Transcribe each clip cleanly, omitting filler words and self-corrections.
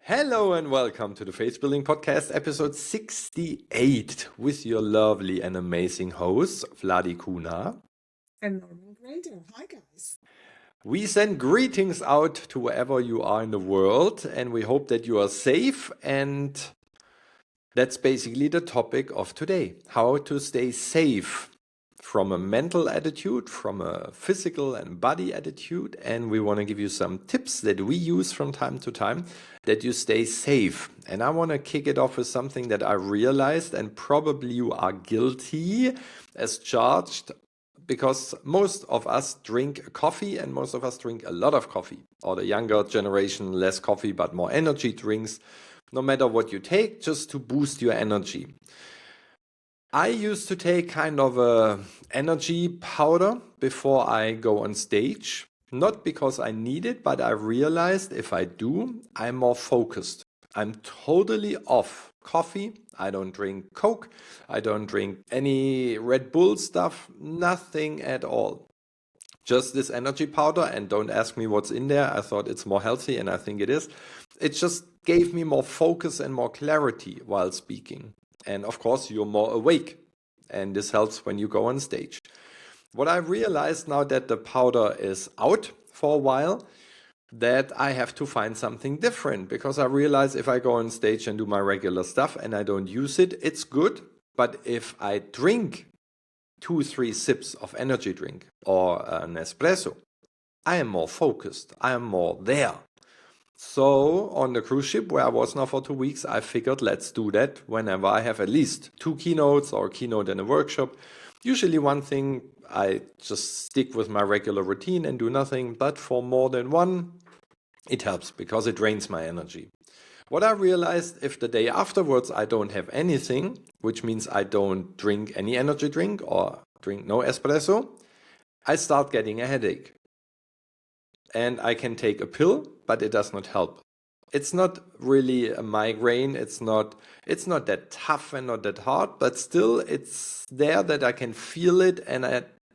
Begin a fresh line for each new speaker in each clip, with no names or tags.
Hello and welcome to the Faith Building Podcast, episode 68, with your lovely and amazing hosts, Vladi Kuna
and Gräter. Hi, guys.
We send greetings out to wherever you are in the world, and we hope that you are safe. And that's basically the topic of today: how to stay safe from a mental attitude, from a physical and body attitude. And we want to give you some tips that we use from time to time that you stay safe. And I want to kick it off with something that I realized, and probably you are guilty as charged, because most of us drink coffee and most of us drink a lot of coffee. Or the younger generation, less coffee but more energy drinks. No matter what you take, just to boost your energy. I used to take kind of a energy powder before I go on stage. Not because I need it, but I realized if I do, I'm more focused. I'm totally off coffee. I don't drink Coke. I don't drink any Red Bull stuff. Nothing at all. Just this energy powder, and don't ask me what's in there. I thought it's more healthy, and I think it is. It just gave me more focus and more clarity while speaking. And of course, you're more awake. And this helps when you go on stage. What I realized now that the powder is out for a while, that I have to find something different, because I realize if I go on stage and do my regular stuff and I don't use it, it's good. But if I drink 2-3 sips of energy drink or an espresso, I am more focused. I am more there. So on the cruise ship where I was now for 2 weeks, I figured let's do that whenever I have at least 2 keynotes or a keynote and a workshop. Usually one thing, I just stick with my regular routine and do nothing. But for more than one, it helps because it drains my energy. What I realized, if the day afterwards I don't have anything, which means I don't drink any energy drink or drink no espresso, I start getting a headache. And I can take a pill, but it does not help. It's not really a migraine. It's not that tough and not that hard, but still it's there that I can feel it, and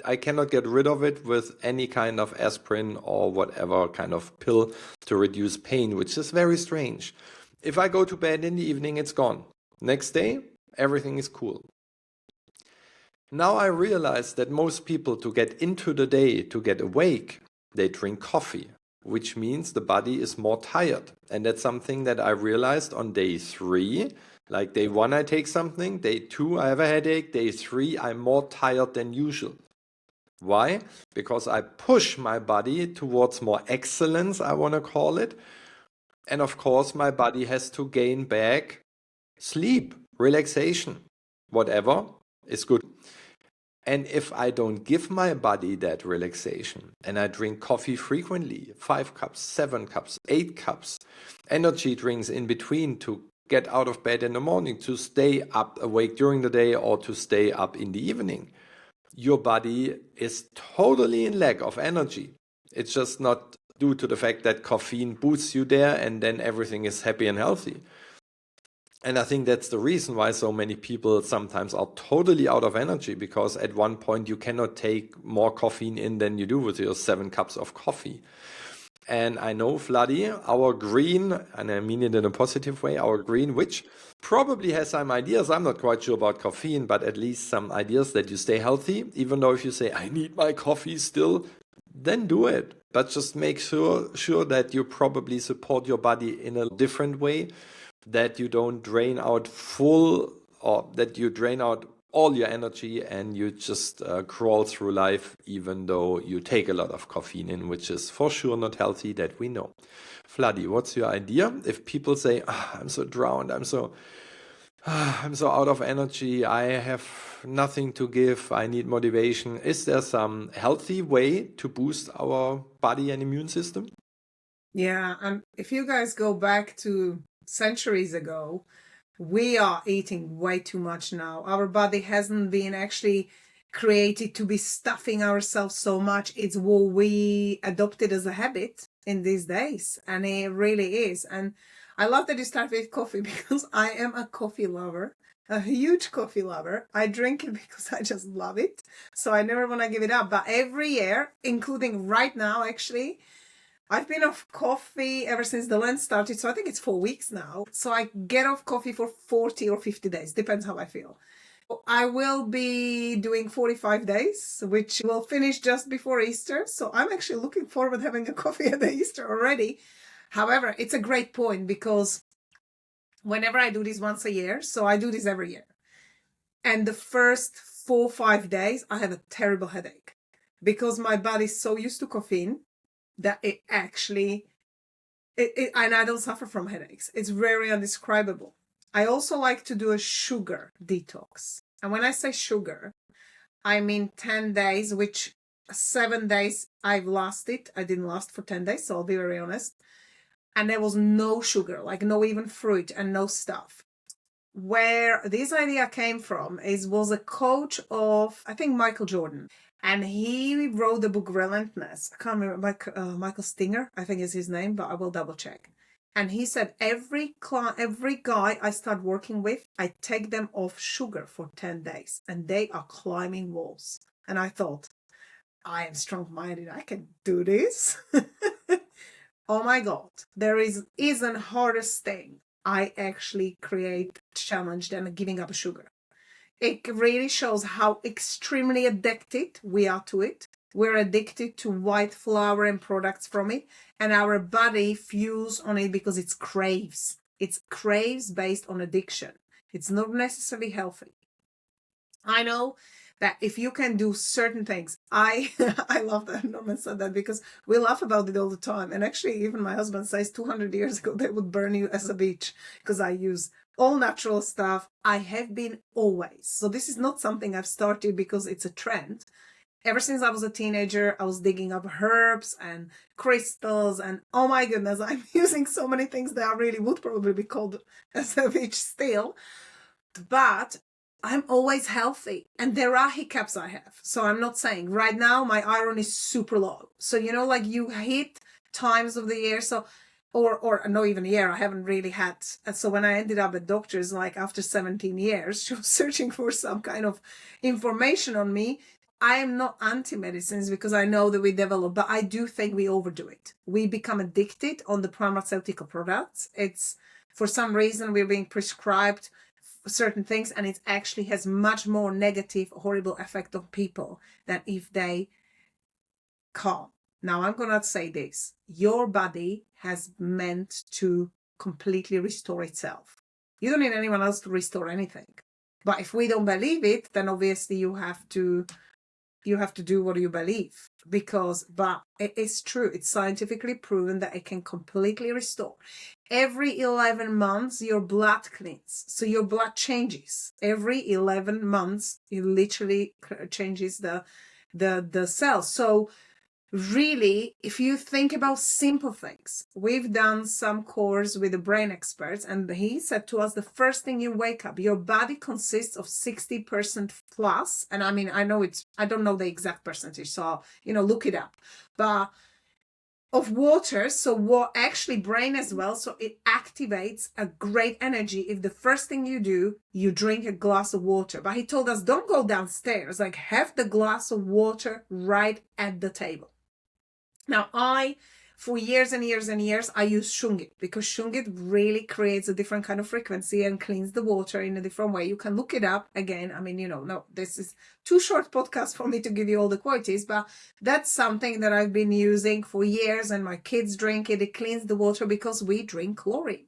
I cannot get rid of it with any kind of aspirin or whatever kind of pill to reduce pain, which is very strange. If I go to bed in the evening, it's gone. Next day, everything is cool. Now I realize that most people, to get into the day, to get awake, they drink coffee, which means the body is more tired. And that's something that I realized on day 3. Like day 1, I take something. Day 2, I have a headache. Day 3, I'm more tired than usual. Why? Because I push my body towards more excellence, I want to call it. And of course, my body has to gain back sleep, relaxation, whatever is good. And if I don't give my body that relaxation and I drink coffee frequently, 5 cups, 7 cups, 8 cups, energy drinks in between to get out of bed in the morning, to stay up awake during the day or to stay up in the evening, your body is totally in lack of energy. It's just not due to the fact that caffeine boosts you there and then everything is happy and healthy. And I think that's the reason why so many people sometimes are totally out of energy, because at one point you cannot take more caffeine in than you do with your 7 cups of coffee. And I know, Vladi, our green, and I mean it in a positive way, our green, which probably has some ideas. I'm not quite sure about caffeine, but at least some ideas that you stay healthy. Even though if you say, I need my coffee still, then do it. But just make sure that you probably support your body in a different way, that you don't drain out full, or that you drain out all your energy and you just crawl through life, even though you take a lot of caffeine in, which is for sure not healthy, that we know. Vladi, what's your idea? If people say, I'm so drowned, I'm so out of energy, I have nothing to give, I need motivation, is there some healthy way to boost our body and immune system?
Yeah, and if you guys go back to centuries ago, we are eating way too much now. Our body hasn't been actually created to be stuffing ourselves so much. It's what we adopted as a habit in these days, and it really is. And I love that you start with coffee, because I am a coffee lover, a huge coffee lover. I drink it because I just love it. So I never want to give it up. But every year, including right now, actually, I've been off coffee ever since the Lent started, so I think it's 4 weeks now. So I get off coffee for 40 or 50 days, depends how I feel. I will be doing 45 days, which will finish just before Easter. So I'm actually looking forward to having a coffee at the Easter already. However, it's a great point because whenever I do this once a year, so I do this every year. And the first 4 or 5 days, I have a terrible headache because my body's so used to caffeine that it actually, and I don't suffer from headaches. It's very indescribable. I also like to do a sugar detox. And when I say sugar, I mean 10 days, which 7 days I've lasted. I didn't last for 10 days, so I'll be very honest. And there was no sugar, like no even fruit and no stuff. Where this idea came from was a coach of, I think, Michael Jordan. And he wrote the book Relentless. I can't remember, Michael Stinger, I think is his name, but I will double check. And he said, every guy I start working with, I take them off sugar for 10 days and they are climbing walls. And I thought, I am strong-minded. I can do this. Oh my God. There isn't hardest thing I actually create challenge than giving up sugar. It really shows how extremely addicted we are to it. We're addicted to white flour and products from it, and our body fuels on it because it craves. It craves based on addiction. It's not necessarily healthy. I know that if you can do certain things, I love that Norman said that because we laugh about it all the time. And actually, even my husband says 200 years ago, they would burn you as a beach because I use all natural stuff. I have been always. So this is not something I've started because it's a trend. Ever since I was a teenager, I was digging up herbs and crystals, and oh my goodness, I'm using so many things that I really would probably be called as a witch still. But I'm always healthy, and there are hiccups I have. So I'm not saying right now my iron is super low. So, like you hit times of the year. So, or not even a year, I haven't really had. So when I ended up at doctor's, like after 17 years, she was searching for some kind of information on me. I am not anti-medicines because I know that we develop, but I do think we overdo it. We become addicted on the pharmaceutical products. It's for some reason we're being prescribed certain things, and it actually has much more negative, horrible effect on people than if they calm. Now, I'm gonna say this: your body has meant to completely restore itself. You don't need anyone else to restore anything. But if we don't believe it, then obviously you have to do what you believe, but it is true. It's scientifically proven that it can completely restore. Every 11 months, your blood cleans. So your blood changes. Every 11 months, it literally changes the cells. So really, if you think about simple things, we've done some course with the brain experts, and he said to us, the first thing you wake up, your body consists of 60% plus. And I mean, I don't know the exact percentage, so, look it up, but of water. So what actually brain as well. So it activates a great energy if the first thing you do, you drink a glass of water. But he told us, don't go downstairs, like have the glass of water right at the table. Now, for years and years and years, I use shungit because shungit really creates a different kind of frequency and cleans the water in a different way. You can look it up again. I mean, no, this is too short podcast for me to give you all the qualities, but that's something that I've been using for years, and my kids drink it. It cleans the water because we drink chlorine.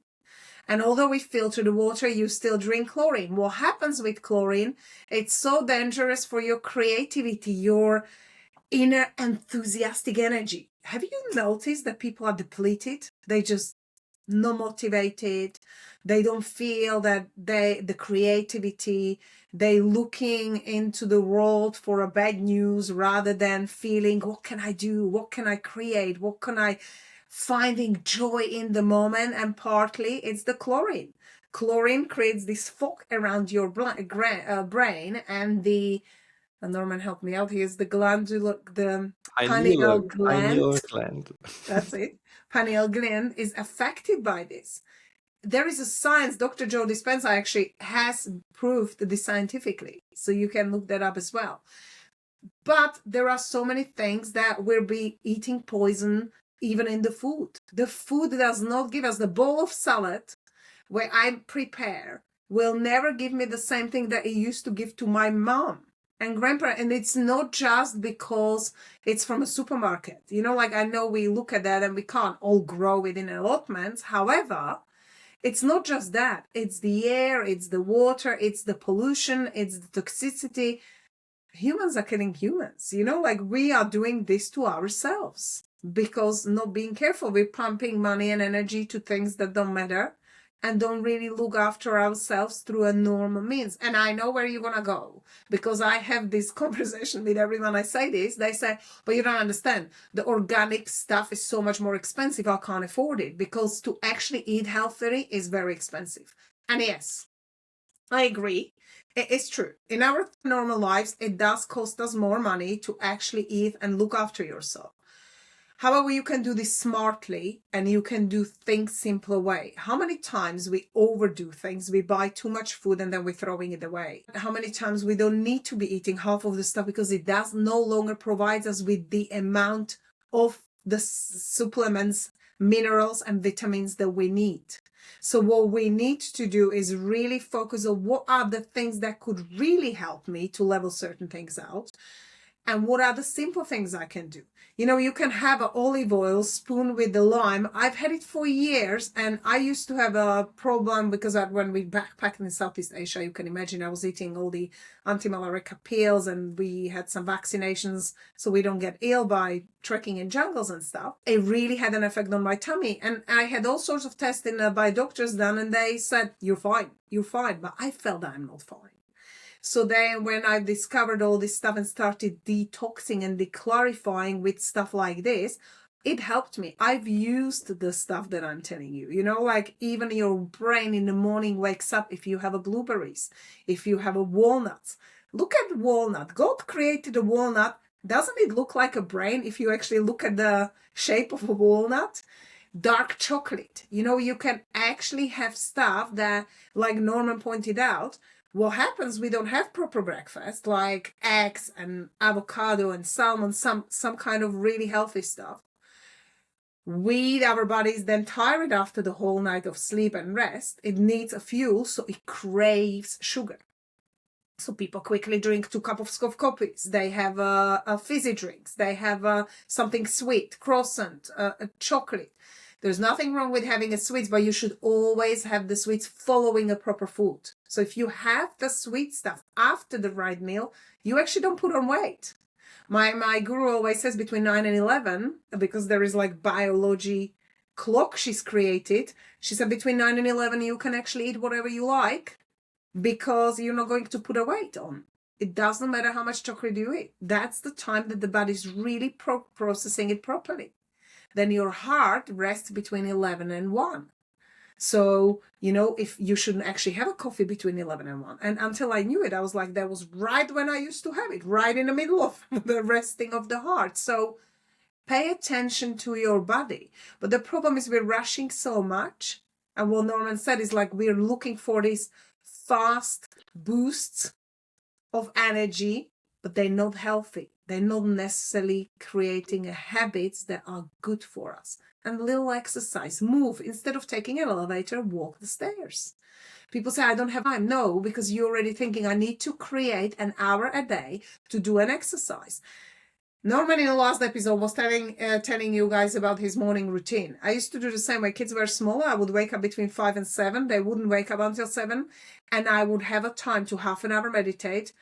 And although we filter the water, you still drink chlorine. What happens with chlorine? It's so dangerous for your creativity, your inner enthusiastic energy. Have you noticed that people are depleted? They just not motivated. They don't feel that the creativity, they looking into the world for a bad news rather than feeling, what can I do? What can I create? What can I finding joy in the moment? And partly it's the chlorine. Chlorine creates this fog around your brain, and Norman helped me out. Here's the pineal
Pineal
gland.
gland.
That's it. Pineal gland is affected by this. There is a science, Dr. Joe Dispenza actually has proved this scientifically. So you can look that up as well. But there are so many things that we're eating poison, even in the food. The food does not give us the bowl of salad where I prepare will never give me the same thing that it used to give to my mom and grandpa. And it's not just because it's from a supermarket. You know, like I know we look at that and we can't all grow within allotments. However, it's not just that. It's the air, it's the water, it's the pollution, it's the toxicity. Humans are killing humans. You know, like we are doing this to ourselves because not being careful, we're pumping money and energy to things that don't matter and don't really look after ourselves through a normal means. And I know where you're going to go because I have this conversation with everyone I say this. They say, but you don't understand. The organic stuff is so much more expensive. I can't afford it because to actually eat healthily is very expensive. And yes, I agree. It's true. In our normal lives, it does cost us more money to actually eat and look after yourself. However, you can do this smartly and you can do things simpler way. How many times we overdo things, we buy too much food and then we're throwing it away? How many times we don't need to be eating half of the stuff because it does no longer provide us with the amount of the supplements, minerals and vitamins that we need. So what we need to do is really focus on what are the things that could really help me to level certain things out. And what are the simple things I can do? You know, you can have an olive oil spoon with the lime. I've had it for years, and I used to have a problem because when we backpacked in Southeast Asia, you can imagine I was eating all the anti-malarial pills, and we had some vaccinations so we don't get ill by trekking in jungles and stuff. It really had an effect on my tummy, and I had all sorts of testing by doctors done, and they said, you're fine, but I felt that I'm not fine. So then when I discovered all this stuff and started detoxing and declarifying with stuff like this, it helped me. I've used the stuff that I'm telling you, you know, like even your brain in the morning wakes up if you have a blueberries, if you have a walnuts. Look at walnut. God created a walnut. Doesn't it look like a brain if you actually look at the shape of a walnut? Dark chocolate. You know, you can actually have stuff that, like Norman pointed out, what happens, we don't have proper breakfast, like eggs and avocado and salmon, some kind of really healthy stuff. Our body is then tired after the whole night of sleep and rest. It needs a fuel, so it craves sugar. So people quickly drink 2 cups of coffees. They have fizzy drinks. They have something sweet, croissant, chocolate. There's nothing wrong with having a sweets, but you should always have the sweets following a proper food. So if you have the sweet stuff after the right meal, you actually don't put on weight. My guru always says between 9 and 11, because there is like biology clock she's created. She said between 9 and 11, you can actually eat whatever you like because you're not going to put a weight on. It doesn't matter how much chocolate you eat. That's the time that the body's really processing it properly. Then your heart rests between 11 and 1. So, you know, if you shouldn't actually have a coffee between 11 and 1. And until I knew it, I was like, that was right when I used to have it, right in the middle of the resting of the heart. So pay attention to your body. But the problem is we're rushing so much. And what Norman said is like, we're looking for these fast boosts of energy, but they're not healthy. They're not necessarily creating habits that are good for us. And little exercise, move. Instead of taking an elevator, walk the stairs. People say, I don't have time. No, because you're already thinking, I need to create an hour a day to do an exercise. Norman in the last episode was telling you guys about his morning routine. I used to do the same. My kids were smaller. I would wake up between 5 and 7. They wouldn't wake up until 7. And I would have a time to half an hour meditate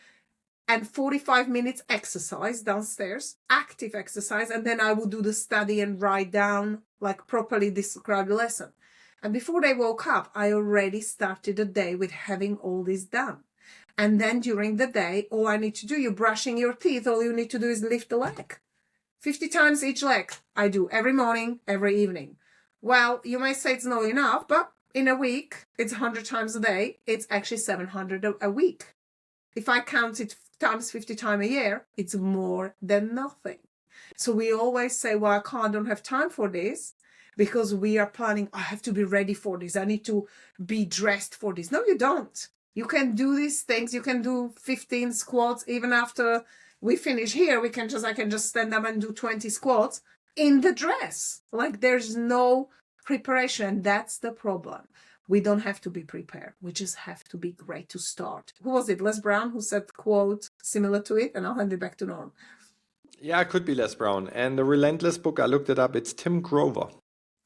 and 45 minutes exercise downstairs, active exercise. And then I would do the study and write down, like properly describe the lesson. And before they woke up, I already started the day with having all this done. And then during the day, all I need to do, you're brushing your teeth, all you need to do is lift the leg. 50 times each leg. I do every morning, every evening. Well, you may say it's not enough, but in a week, it's 100 times a day. It's actually 700 a week. If I count it times 50 times a year, it's more than nothing. So we always say, well, I don't have time for this because we are planning, I have to be ready for this. I need to be dressed for this. No, you don't. You can do these things. You can do 15 squats even after we finish here. I can just stand up and do 20 squats in the dress. Like there's no preparation. And that's the problem. We don't have to be prepared. We just have to be great to start. Who was it? Les Brown who said quote similar to it, and I'll hand it back to Norm.
Yeah, it could be Les Brown. And the Relentless book, I looked it up. It's Tim Grover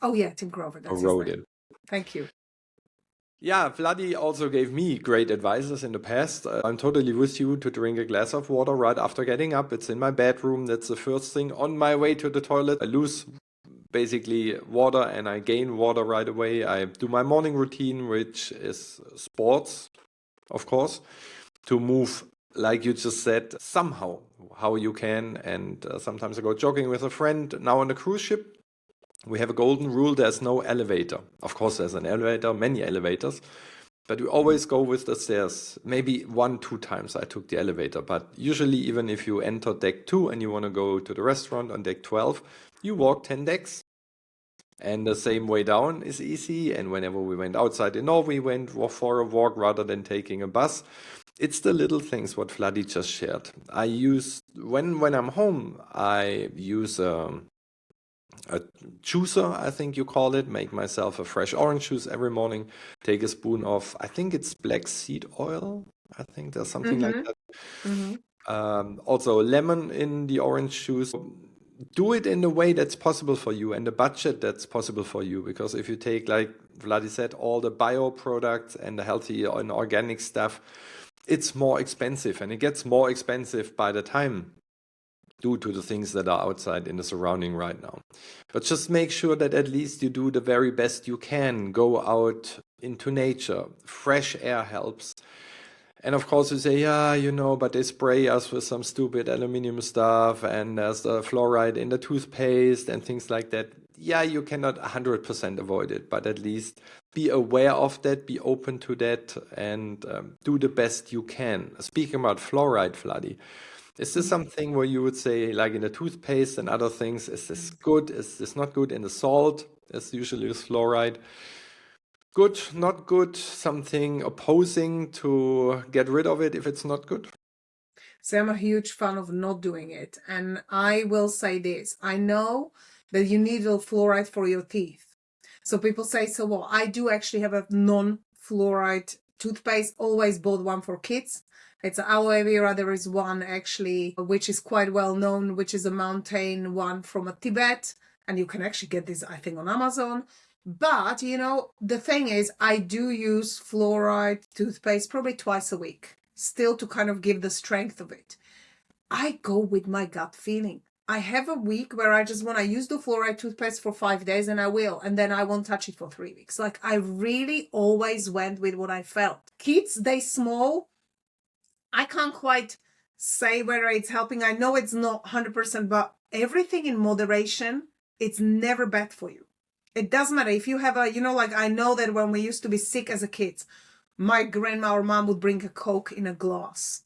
Oh yeah, Tim Grover.
who
That's his
wrote
name.
it.
Thank you.
Yeah, Vladi also gave me great advices in the past. I'm totally with you to drink a glass of water right after getting up. It's in my bedroom. That's the first thing. On my way to the toilet, I lose basically water and I gain water right away. I do my morning routine, which is sports, of course, to move, like you just said, somehow, how you can. And sometimes I go jogging with a friend. Now on the cruise ship, we have a golden rule, there's no elevator. Of course, there's an elevator, many elevators, but we always go with the stairs. Maybe 1-2 times I took the elevator, but usually even if you enter deck 2 and you want to go to the restaurant on deck 12, you walk 10 decks. And the same way down is easy. And whenever we went outside in Norway, we went for a walk rather than taking a bus. It's the little things what Vladi just shared. I use, when I'm home, I use a juicer, I think you call it, make myself a fresh orange juice every morning, take a spoon of, I think it's black seed oil. I think there's something like that. Also lemon in the orange juice. Do it in the way that's possible for you and the budget that's possible for you. Because if you take, like Vladi said, all the bio products and the healthy and organic stuff, it's more expensive and it gets more expensive by the time due to the things that are outside in the surrounding right now. But just make sure that at least you do the very best you can. Go out into nature. Fresh air helps. And of course you say, yeah, but they spray us with some stupid aluminum stuff and there's the fluoride in the toothpaste and things like that. Yeah, you cannot 100% avoid it, but at least be aware of that, be open to that, and do the best you can. Speaking about fluoride, Vladi, is this something where you would say, like in the toothpaste and other things, is this good? Is this not good? In the salt, as usually with fluoride. Good, not good, something opposing to get rid of it if it's not good?
So I'm a huge fan of not doing it. And I will say this. I know that you need a fluoride for your teeth. So people say, so what? I do actually have a non-fluoride toothpaste, always bought one for kids. It's aloe vera. There is one actually, which is quite well known, which is a mountain one from Tibet. And you can actually get this, I think, on Amazon. But, the thing is, I do use fluoride toothpaste probably twice a week, still to kind of give the strength of it. I go with my gut feeling. I have a week where I just want to use the fluoride toothpaste for 5 days and I will, and then I won't touch it for 3 weeks. Like I really always went with what I felt. Kids, they small. I can't quite say whether it's helping. I know it's not 100%, but everything in moderation, it's never bad for you. It doesn't matter if you have like I know that when we used to be sick as a kid, my grandma or mom would bring a Coke in a glass.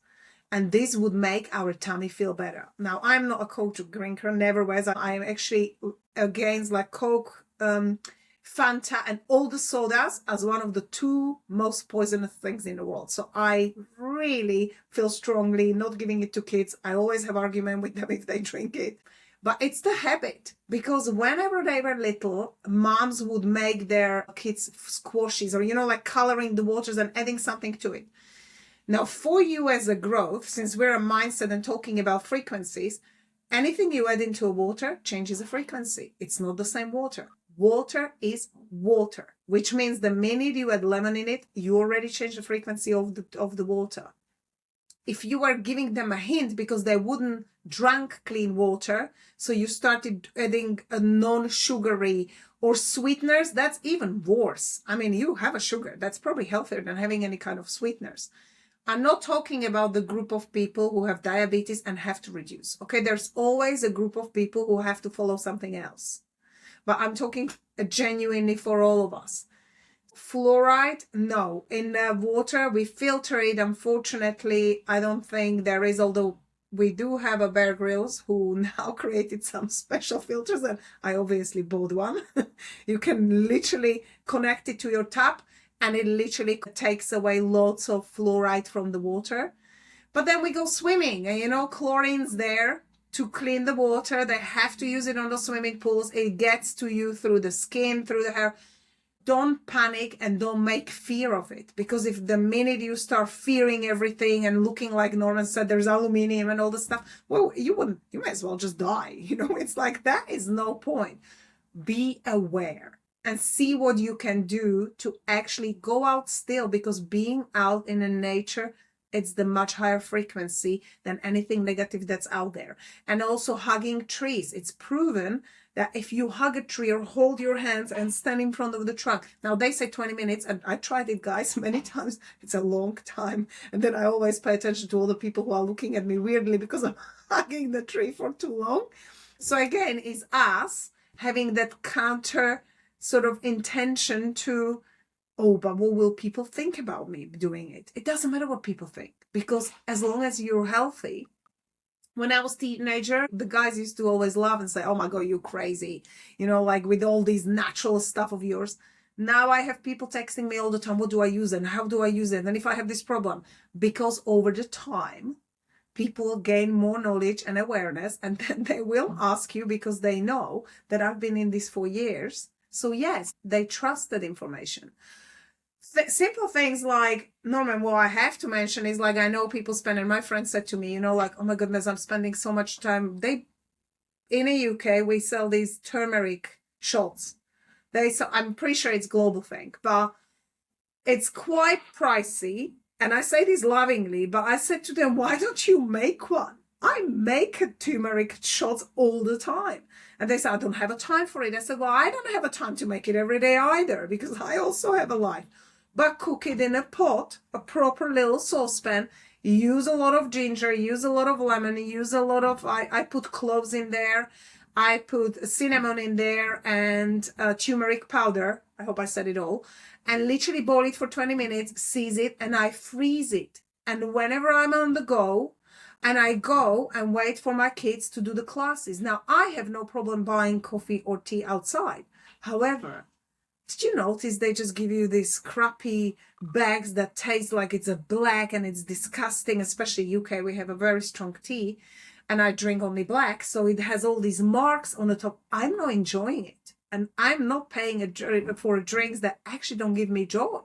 And this would make our tummy feel better. Now, I'm not a Coke drinker, never was. I am actually against like Coke, Fanta, and all the sodas as one of the 2 most poisonous things in the world. So I really feel strongly not giving it to kids. I always have argument with them if they drink it. But it's the habit, because whenever they were little, moms would make their kids squashies or, like coloring the waters and adding something to it. Now, for you as a growth, since we're a mindset and talking about frequencies, anything you add into a water changes the frequency. It's not the same water. Water is water, which means the minute you add lemon in it, you already change the frequency of the water. If you are giving them a hint because they wouldn't drink clean water, so you started adding a non-sugary or sweeteners, that's even worse. I mean, you have a sugar. That's probably healthier than having any kind of sweeteners. I'm not talking about the group of people who have diabetes and have to reduce. Okay, there's always a group of people who have to follow something else. But I'm talking genuinely for all of us. Fluoride, no. In water, we filter it. Unfortunately, I don't think there is, although we do have a Bear Grylls who now created some special filters, and I obviously bought one. You can literally connect it to your tap, and it literally takes away lots of fluoride from the water. But then we go swimming, and chlorine's there. to clean the water. They have to use it on the swimming pools. It gets to you through the skin, through the hair. Don't panic and don't make fear of it, because if the minute you start fearing everything and looking like Norman said, there's aluminium and all this stuff, well, you might as well just die. It's like, that is no point. Be aware and see what you can do to actually go out still, because being out in the nature, it's the much higher frequency than anything negative that's out there. And also hugging trees. It's proven that if you hug a tree or hold your hands and stand in front of the trunk, now they say 20 minutes, and I tried it, guys, many times. It's a long time. And then I always pay attention to all the people who are looking at me weirdly because I'm hugging the tree for too long. So again, it's us having that counter sort of intention to, oh, but what will people think about me doing it? It doesn't matter what people think, because as long as you're healthy. When I was a teenager, the guys used to always laugh and say, oh my God, you're crazy. Like with all these natural stuff of yours. Now I have people texting me all the time, what do I use and how do I use it? And if I have this problem, because over the time, people gain more knowledge and awareness, and then they will ask you because they know that I've been in this for years. So yes, they trust that information. Simple things like, Norman, what I have to mention is, like, I know people spend, and my friend said to me, like, oh my goodness, I'm spending so much time. In the UK, we sell these turmeric shots. I'm pretty sure it's a global thing, but it's quite pricey. And I say this lovingly, but I said to them, why don't you make one? I make turmeric shots all the time. And they said, I don't have a time for it. I said, well, I don't have a time to make it every day either, because I also have a life. But cook it in a pot, a proper little saucepan. Use a lot of ginger, use a lot of lemon, use a lot of, I put cloves in there. I put cinnamon in there and turmeric powder. I hope I said it all. And literally boil it for 20 minutes, seize it, and I freeze it. And whenever I'm on the go, and I go and wait for my kids to do the classes. Now, I have no problem buying coffee or tea outside. However, did you notice they just give you these crappy bags that taste like it's a black, and it's disgusting, especially UK. We have a very strong tea and I drink only black. So it has all these marks on the top. I'm not enjoying it. And I'm not paying for drinks that actually don't give me joy.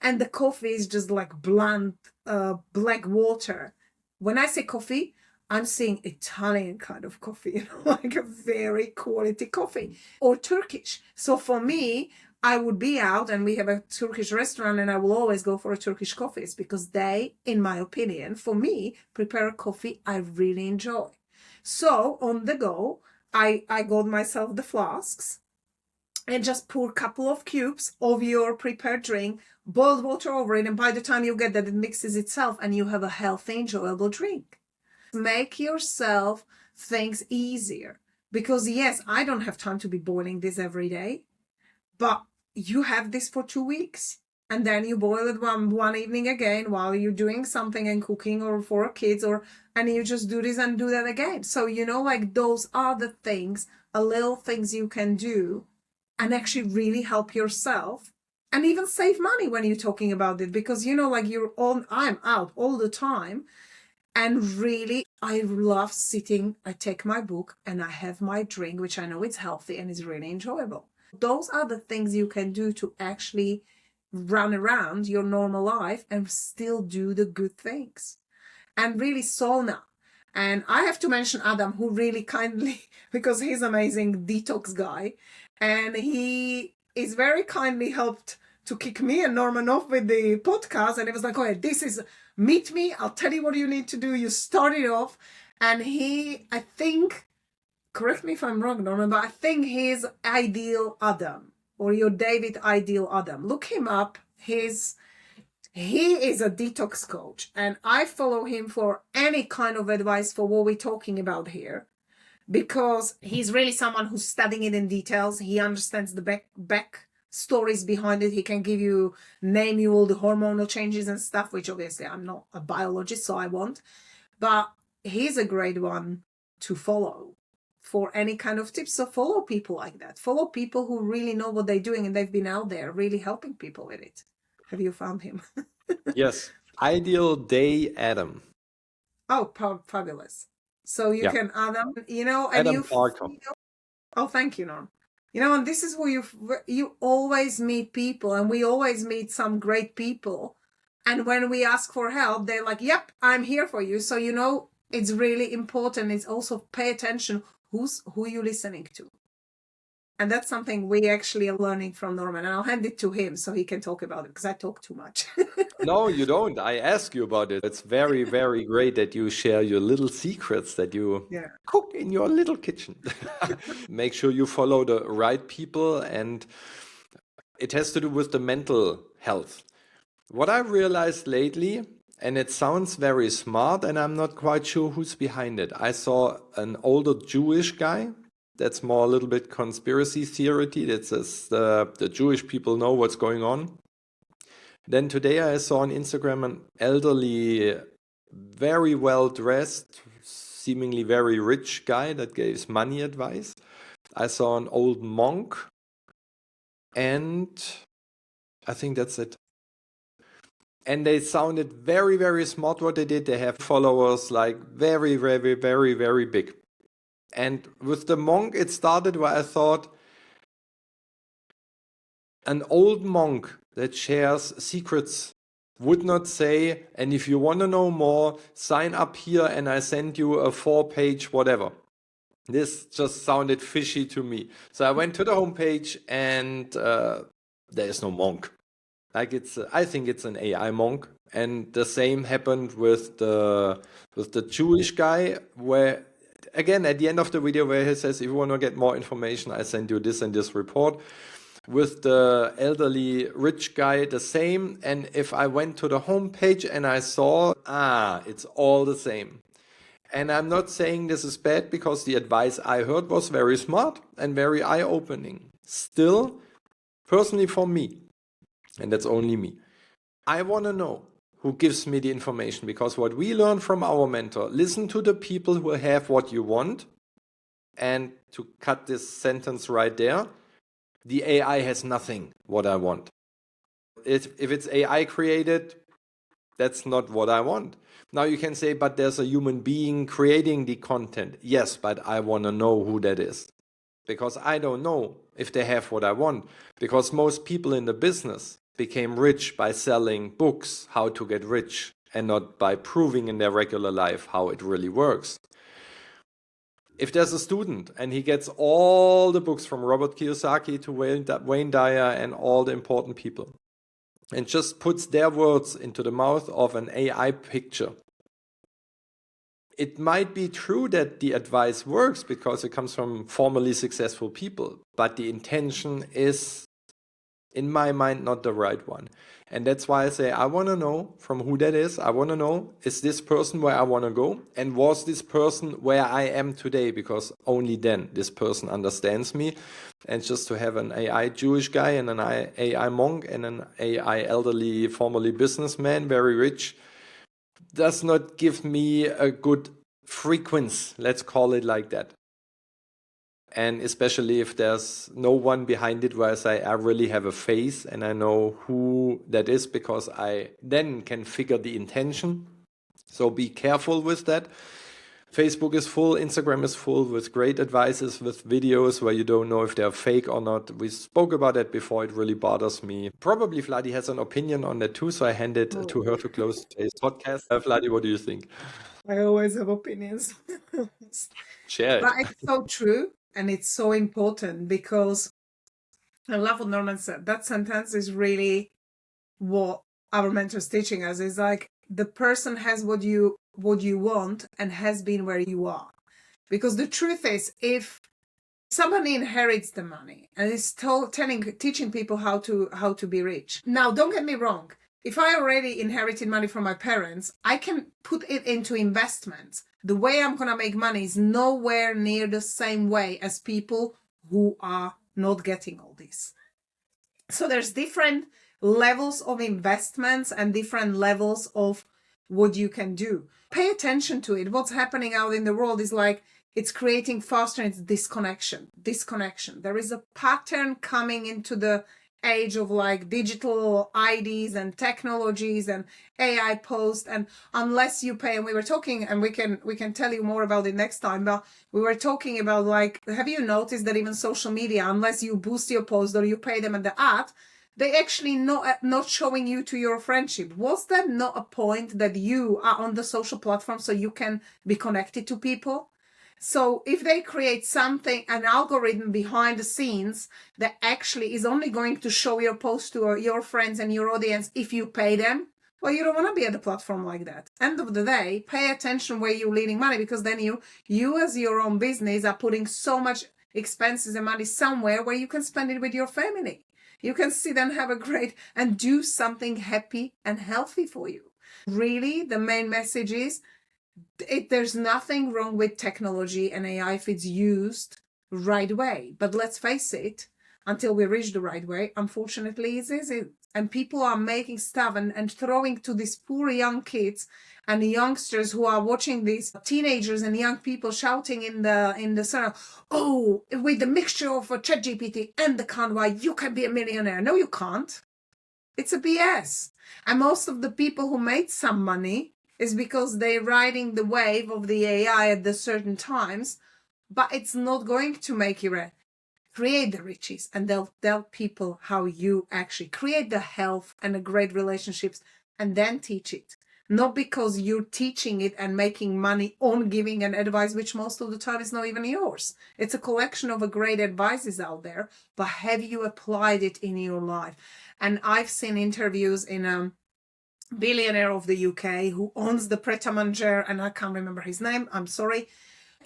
And the coffee is just like bland, black water. When I say coffee, I'm seeing Italian kind of coffee, like a very quality coffee, or Turkish. So for me, I would be out and we have a Turkish restaurant, and I will always go for a Turkish coffees, because they, in my opinion, for me, prepare a coffee I really enjoy. So on the go, I got myself the flasks and just pour a couple of cubes of your prepared drink, boiled water over it, and by the time you get that, it mixes itself and you have a healthy, enjoyable drink. Make yourself things easier, because yes, I don't have time to be boiling this every day, but you have this for 2 weeks, and then you boil it one evening again while you're doing something and cooking or for kids, and you just do this and do that again. So like, those are the things, little things you can do and actually really help yourself, and even save money when you're talking about it, because like, I'm out all the time. And really, I love sitting, I take my book and I have my drink, which I know it's healthy and is really enjoyable. Those are the things you can do to actually run around your normal life and still do the good things. And really, sauna. And I have to mention Adam, who really kindly, because he's amazing detox guy, and he is very kindly helped to kick me and Norman off with the podcast. And it was like, oh, this is, meet me, I'll tell you what you need to do. You start it off. And I think, correct me if I'm wrong, Norman, but I think he's Ideal Adam, or your David Ideal Adam. Look him up. He is a detox coach, and I follow him for any kind of advice for what we're talking about here, because he's really someone who's studying it in details. He understands the back stories behind it. He can name you all the hormonal changes and stuff, which obviously I'm not a biologist, so I won't. But he's a great one to follow for any kind of tips. So follow people like that. Follow people who really know what they're doing, and they've been out there really helping people with it. Have you found him?
Yes. Ideal Day Adam.
Oh, fabulous. So you
Yeah.
can Adam, and
Adam Parker.
oh, thank you, Norm. And this is where you always meet people, and we always meet some great people. And when we ask for help, they're like, yep, I'm here for you. So, it's really important. It's also pay attention who you're listening to. And that's something we actually are learning from Norman. And I'll hand it to him so he can talk about it, because I talk too much.
No, you don't. I ask you about it. It's very, very great that you share your little secrets that you cook in your little kitchen. Make sure you follow the right people, and it has to do with the mental health. What I realized lately, and it sounds very smart, and I'm not quite sure who's behind it. I saw an older Jewish guy. That's more a little bit conspiracy theory. That says the Jewish people know what's going on. Then today I saw on Instagram an elderly, very well dressed, seemingly very rich guy that gives money advice. I saw an old monk, and I think that's it. And they sounded very, very smart what they did. They have followers like very, very, very, very big. And with the monk, it started where I thought, an old monk that shares secrets would not say, and if you want to know more, sign up here and I send you a 4-page whatever. This just sounded fishy to me. So I went to the homepage, and there is no monk. Like I think it's an AI monk. And the same happened with the Jewish guy, where again at the end of the video where he says, if you want to get more information, I send you this and this report. With the elderly rich guy, the same. And if I went to the homepage and I saw, it's all the same. And I'm not saying this is bad, because the advice I heard was very smart and very eye-opening. Still, personally for me, and that's only me, I want to know who gives me the information, because what we learn from our mentor, listen to the people who have what you want. And to cut this sentence right there, the AI has nothing what I want. If it's AI created, that's not what I want. Now you can say, but there's a human being creating the content. Yes, but I want to know who that is, because I don't know if they have what I want. Because most people in the business became rich by selling books, how to get rich, and not by proving in their regular life how it really works. If there's a student and he gets all the books from Robert Kiyosaki to Wayne Dyer and all the important people, and just puts their words into the mouth of an AI picture, it might be true that the advice works because it comes from formerly successful people, but the intention is, in my mind, not the right one. And that's why I say I want to know from who that is. I want to know, is this person where I want to go? And was this person where I am today? Because only then this person understands me. And just to have an AI Jewish guy and an AI monk and an AI elderly formerly businessman, very rich, does not give me a good frequency, let's call it like that. And especially if there's no one behind it where I say I really have a face and I know who that is, because I then can figure the intention. So be careful with that. Facebook is full, Instagram is full with great advices, with videos where you don't know if they're fake or not. We spoke about that before. It really bothers me. Probably Vladi has an opinion on that too, so I hand it to her to close today's podcast. Vladi, what do you think?
I always have opinions.
Share it.
But it's so true, and it's so important, because I love what Norman said. That sentence is really what our mentor's teaching us, is like, the person has what you want and has been where you are. Because the truth is, if somebody inherits the money and is teaching people how to be rich. Now, don't get me wrong. If I already inherited money from my parents, I can put it into investments. The way I'm going to make money is nowhere near the same way as people who are not getting all this. So there's different levels of investments and different levels of what you can do. Pay attention to it. What's happening out in the world is like, it's creating faster, it's disconnection. There is a pattern coming into the age of like digital IDs and technologies and AI posts, and unless you pay, and we were talking, and we can tell you more about it next time, but we were talking about like, have you noticed that even social media, unless you boost your post or you pay them at the ad, they actually not showing you to your friendship? Was that not a point that you are on the social platform so you can be connected to people? So if they create something, an algorithm behind the scenes that actually is only going to show your post to your friends and your audience if you pay them, well, you don't want to be at a platform like that. End of the day, pay attention where you're leaving money, because then you as your own business are putting so much expenses and money somewhere where you can spend it with your family. You can sit and have a great and do something happy and healthy for you. Really, the main message is, there's nothing wrong with technology and AI if it's used right way. But let's face it, until we reach the right way, unfortunately, it isn't. And people are making stuff and throwing to these poor young kids and the youngsters who are watching these teenagers and young people shouting in the sun, oh, with the mixture of ChatGPT and the Canva, you can be a millionaire. No, you can't. It's a BS. And most of the people who made some money is because they're riding the wave of the AI at the certain times, but it's not going to make you create the riches, and they'll tell people how you actually create the health and the great relationships, and then teach it. Not because you're teaching it and making money on giving an advice, which most of the time is not even yours. It's a collection of great advices out there, but have you applied it in your life? And I've seen interviews in billionaire of the UK who owns the Pret-a-Manger, and I can't remember his name, I'm sorry,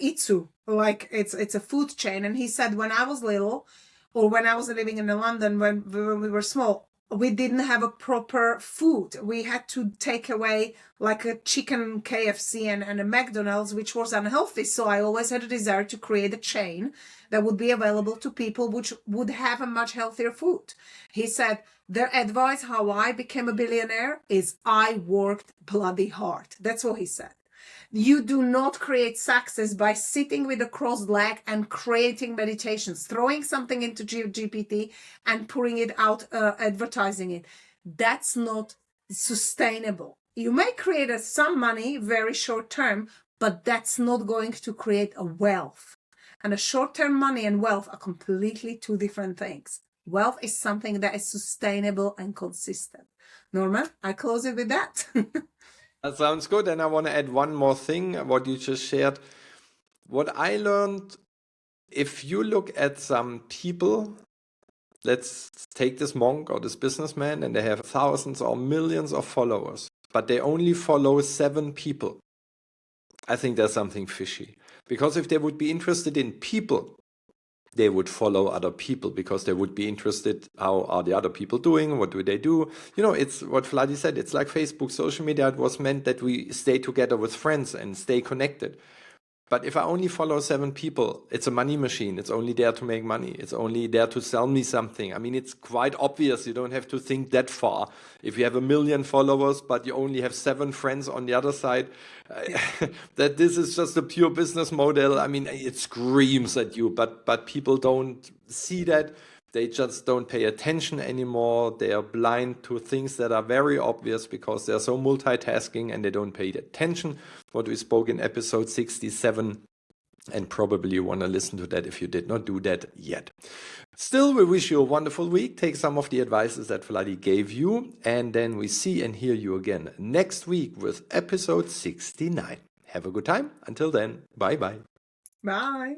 Itsu, like it's a food chain. And he said, when I was little, or when I was living in London, when we were small, we didn't have a proper food. We had to take away like a chicken KFC and a McDonald's, which was unhealthy. So I always had a desire to create a chain that would be available to people, which would have a much healthier food. He said, their advice, how I became a billionaire, is I worked bloody hard. That's what he said. You do not create success by sitting with a crossed leg and creating meditations, throwing something into GPT and putting it out, advertising it. That's not sustainable. You may create some money very short term, but that's not going to create a wealth. And a short-term money and wealth are completely two different things. Wealth is something that is sustainable and consistent. Norman, I close it with that.
That sounds good. And I want to add one more thing, what you just shared. What I learned, if you look at some people, let's take this monk or this businessman, and they have thousands or millions of followers, but they only follow 7 people. I think there's something fishy. Because if they would be interested in people, they would follow other people, because they would be interested, how are the other people doing, what do they do. You know, it's what Vladi said, it's like Facebook, social media. It was meant that we stay together with friends and stay connected. But if I only follow 7 people, it's a money machine. It's only there to make money. It's only there to sell me something. I mean, it's quite obvious. You don't have to think that far. If you have 1 million followers, but you only have 7 friends on the other side, that this is just a pure business model. I mean, it screams at you, but people don't see that. They just don't pay attention anymore. They are blind to things that are very obvious because they're so multitasking, and they don't pay attention. What we spoke in episode 67, and probably you want to listen to that if you did not do that yet. Still, we wish you a wonderful week. Take some of the advices that Vladi gave you, and then we see and hear you again next week with episode 69. Have a good time. Until then, bye-bye.
Bye.